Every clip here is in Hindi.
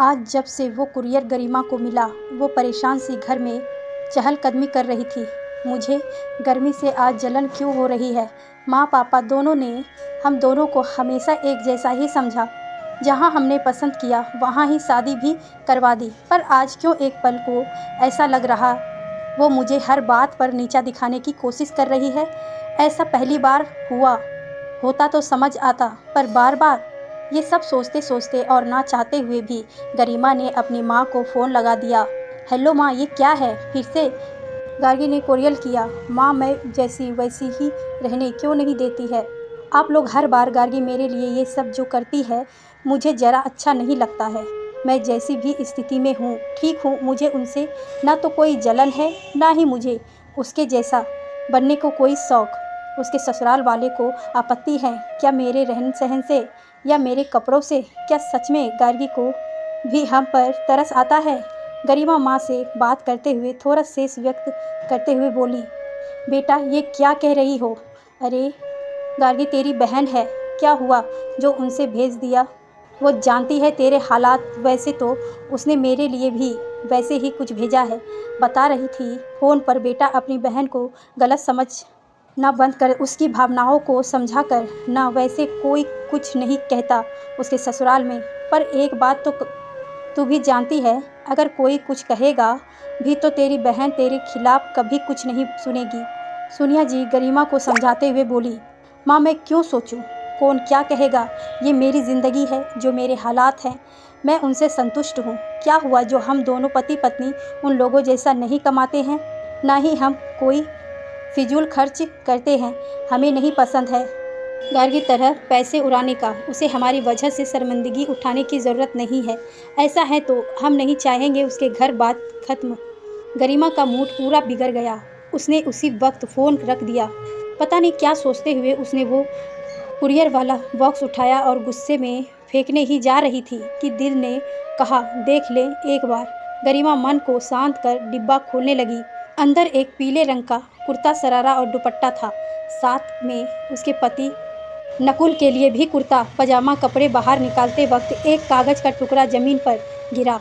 आज जब से वो कुरियर गरिमा को मिला, वो परेशान सी घर में चहलकदमी कर रही थी। मुझे गर्मी से आज जलन क्यों हो रही है। माँ पापा दोनों ने हम दोनों को हमेशा एक जैसा ही समझा। जहाँ हमने पसंद किया वहाँ ही शादी भी करवा दी, पर आज क्यों एक पल को ऐसा लग रहा वो मुझे हर बात पर नीचा दिखाने की कोशिश कर रही है। ऐसा पहली बार हुआ होता तो समझ आता, पर बार बार ये सब सोचते सोचते और ना चाहते हुए भी गरिमा ने अपनी माँ को फ़ोन लगा दिया। हेलो माँ, ये क्या है फिर से? गार्गी ने कोरियल किया। माँ, मैं जैसी वैसी ही रहने क्यों नहीं देती है आप लोग हर बार? गार्गी, मेरे लिए ये सब जो करती है मुझे ज़रा अच्छा नहीं लगता है। मैं जैसी भी स्थिति में हूँ ठीक हूँ। मुझे उनसे ना तो कोई जलन है, ना ही मुझे उसके जैसा बनने को कोई शौक़। उसके ससुराल वाले को आपत्ति है क्या मेरे रहन सहन से या मेरे कपड़ों से? क्या सच में गार्गी को भी हम पर तरस आता है? गरिमा माँ से बात करते हुए थोड़ा शेष व्यक्त करते हुए बोली। बेटा, ये क्या कह रही हो? अरे गार्गी तेरी बहन है, क्या हुआ जो उनसे भेज दिया? वो जानती है तेरे हालात, वैसे तो उसने मेरे लिए भी वैसे ही कुछ भेजा है, बता रही थी फ़ोन पर। बेटा, अपनी बहन को गलत समझ ना, बंद कर उसकी भावनाओं को समझा कर ना। वैसे कोई कुछ नहीं कहता उसके ससुराल में, पर एक बात तो तू भी जानती है, अगर कोई कुछ कहेगा भी तो तेरी बहन तेरे खिलाफ कभी कुछ नहीं सुनेगी। सोनिया जी गरिमा को समझाते हुए बोली। माँ, मैं क्यों सोचूं कौन क्या कहेगा? ये मेरी ज़िंदगी है, जो मेरे हालात हैं मैं उनसे संतुष्ट हूँ। क्या हुआ जो हम दोनों पति पत्नी उन लोगों जैसा नहीं कमाते हैं, ना ही हम कोई फिजूल खर्च करते हैं। हमें नहीं पसंद है गार्गी तरह पैसे उड़ाने का। उसे हमारी वजह से शर्मिंदगी उठाने की ज़रूरत नहीं है। ऐसा है तो हम नहीं चाहेंगे उसके घर बात ख़त्म। गरिमा का मूड पूरा बिगड़ गया। उसने उसी वक्त फ़ोन रख दिया। पता नहीं क्या सोचते हुए उसने वो कुरियर वाला बॉक्स उठाया और गुस्से में फेंकने ही जा रही थी कि दिल ने कहा, देख ले एक बार। गरिमा मन को शांत कर डिब्बा खोलने लगी। अंदर एक पीले रंग का कुर्ता शरारा और दुपट्टा था। साथ में उसके पति नकुल के लिए भी कुर्ता पजामा कपड़े। बाहर निकालते वक्त एक कागज़ का टुकड़ा ज़मीन पर गिरा।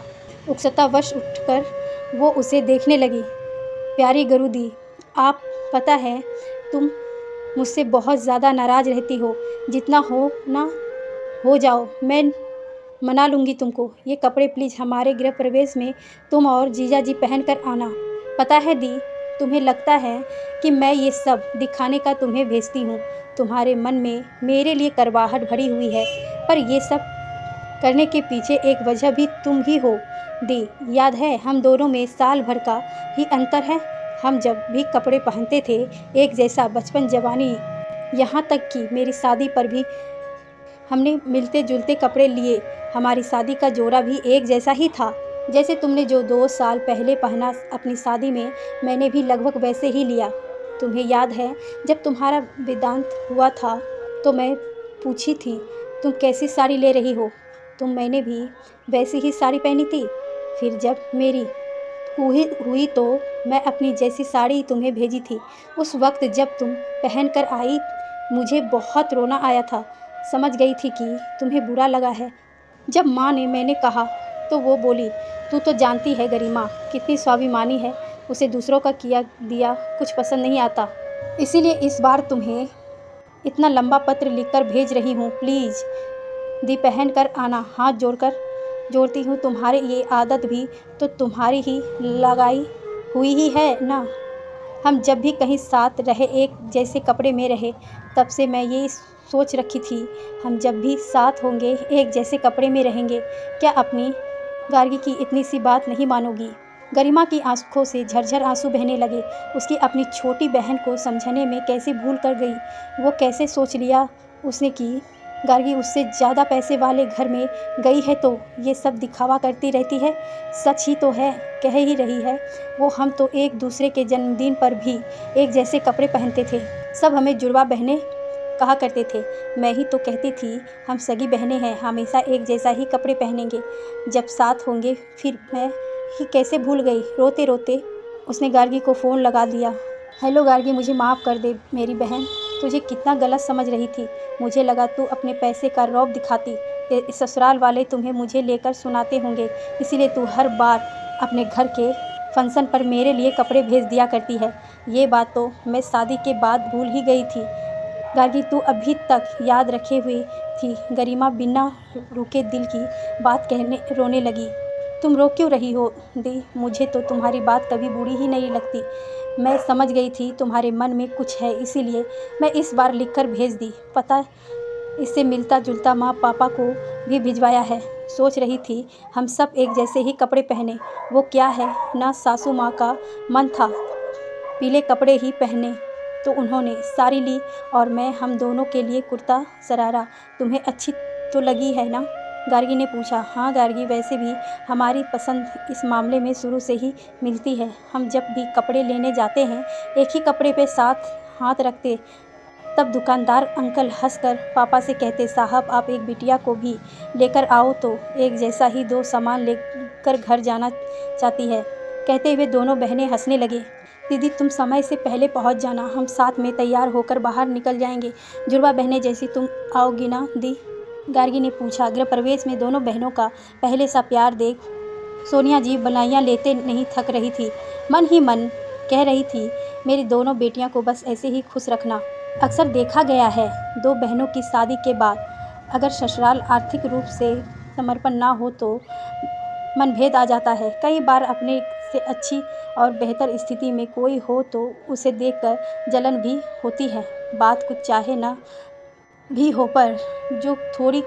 उत्सुकतावश उठकर वो उसे देखने लगी। प्यारी गुरुदी, आप पता है तुम मुझसे बहुत ज़्यादा नाराज़ रहती हो। जितना हो ना हो जाओ, मैं मना लूँगी तुमको। ये कपड़े प्लीज़ हमारे गृह प्रवेश में तुम और जीजा जी पहन कर आना। पता है दी, तुम्हें लगता है कि मैं ये सब दिखाने का तुम्हें भेजती हूँ। तुम्हारे मन में मेरे लिए करवाहट भरी हुई है, पर ये सब करने के पीछे एक वजह भी तुम ही हो दी। याद है हम दोनों में साल भर का ही अंतर है। हम जब भी कपड़े पहनते थे एक जैसा, बचपन जवानी, यहाँ तक कि मेरी शादी पर भी हमने मिलते जुलते कपड़े लिए। हमारी शादी का जोड़ा भी एक जैसा ही था। जैसे तुमने जो 2 साल पहले पहना अपनी शादी में, मैंने भी लगभग वैसे ही लिया। तुम्हें याद है जब तुम्हारा वेदांत हुआ था तो मैं पूछी थी तुम कैसी साड़ी ले रही हो, मैंने भी वैसी ही साड़ी पहनी थी। फिर जब मेरी हुई तो मैं अपनी जैसी साड़ी तुम्हें भेजी थी। उस वक्त जब तुम पहन कर आई मुझे बहुत रोना आया था। समझ गई थी कि तुम्हें बुरा लगा है। जब माँ ने मैंने कहा तो वो बोली, तू तो जानती है गरिमा कितनी स्वाभिमानी है, उसे दूसरों का किया दिया कुछ पसंद नहीं आता। इसीलिए इस बार तुम्हें इतना लंबा पत्र लिखकर भेज रही हूँ। प्लीज़ दी, पहन कर आना। हाथ जोड़ती हूँ। तुम्हारे ये आदत भी तो तुम्हारी ही लगाई हुई ही है ना। हम जब भी कहीं साथ रहे एक जैसे कपड़े में रहे, तब से मैं ये सोच रखी थी हम जब भी साथ होंगे एक जैसे कपड़े में रहेंगे। क्या अपनी गार्गी की इतनी सी बात नहीं मानोगी? गरिमा की आंखों से झरझर आंसू बहने लगे। उसकी अपनी छोटी बहन को समझने में कैसे भूल कर गई। वो कैसे सोच लिया उसने कि गार्गी उससे ज़्यादा पैसे वाले घर में गई है तो ये सब दिखावा करती रहती है। सच ही तो है, कह ही रही है वो, हम तो एक दूसरे के जन्मदिन पर भी एक जैसे कपड़े पहनते थे। सब हमें जुड़वा बहनें कहा करते थे। मैं ही तो कहती थी हम सगी बहनें हैं, हमेशा एक जैसा ही कपड़े पहनेंगे जब साथ होंगे। फिर मैं ही कैसे भूल गई। रोते रोते उसने गार्गी को फ़ोन लगा दिया। हेलो गार्गी, मुझे माफ़ कर दे मेरी बहन, तुझे कितना गलत समझ रही थी। मुझे लगा तू अपने पैसे का रौब दिखाती, ससुराल वाले तुम्हें मुझे लेकर सुनाते होंगे, इसीलिए तू हर बार अपने घर के फंक्शन पर मेरे लिए कपड़े भेज दिया करती है। ये बात तो मैं शादी के बाद भूल ही गई थी। गार्गी, तू अभी तक याद रखे हुए थी। गरिमा बिना रुके दिल की बात कहने रोने लगी। तुम रो क्यों रही हो दी? मुझे तो तुम्हारी बात कभी बुरी ही नहीं लगती। मैं समझ गई थी तुम्हारे मन में कुछ है, इसीलिए मैं इस बार लिखकर भेज दी। पता, इससे मिलता जुलता माँ पापा को भी भिजवाया है। सोच रही थी हम सब एक जैसे ही कपड़े पहने। वो क्या है ना, सासू माँ का मन था पीले कपड़े ही पहने, तो उन्होंने साड़ी ली और मैं हम दोनों के लिए कुर्ता सरारा। तुम्हें अच्छी तो लगी है ना? गार्गी ने पूछा। हाँ गार्गी, वैसे भी हमारी पसंद इस मामले में शुरू से ही मिलती है। हम जब भी कपड़े लेने जाते हैं एक ही कपड़े पे साथ हाथ रखते, तब दुकानदार अंकल हंसकर पापा से कहते, साहब आप एक बिटिया को भी लेकर आओ तो एक जैसा ही दो सामान लेकर घर जाना चाहती है। कहते हुए दोनों बहनें हंसने लगे। दीदी तुम समय से पहले पहुंच जाना, हम साथ में तैयार होकर बाहर निकल जाएंगे। जुड़वा बहनें जैसी तुम आओगी ना दी? गार्गी ने पूछा। गृह प्रवेश में दोनों बहनों का पहले सा प्यार देख सोनिया जी बधाइयाँ लेते नहीं थक रही थी। मन ही मन कह रही थी, मेरी दोनों बेटियां को बस ऐसे ही खुश रखना। अक्सर देखा गया है दो बहनों की शादी के बाद अगर ससुराल आर्थिक रूप से समर्पण ना हो तो मनभेद आ जाता है। कई बार अपने से अच्छी और बेहतर स्थिति में कोई हो तो उसे देखकर जलन भी होती है। बात कुछ चाहे ना भी हो, पर जो थोड़ी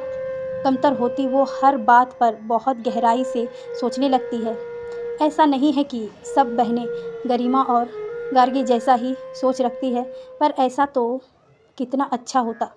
कमतर होती वो हर बात पर बहुत गहराई से सोचने लगती है। ऐसा नहीं है कि सब बहनें गरिमा और गार्गी जैसा ही सोच रखती है, पर ऐसा तो कितना अच्छा होता।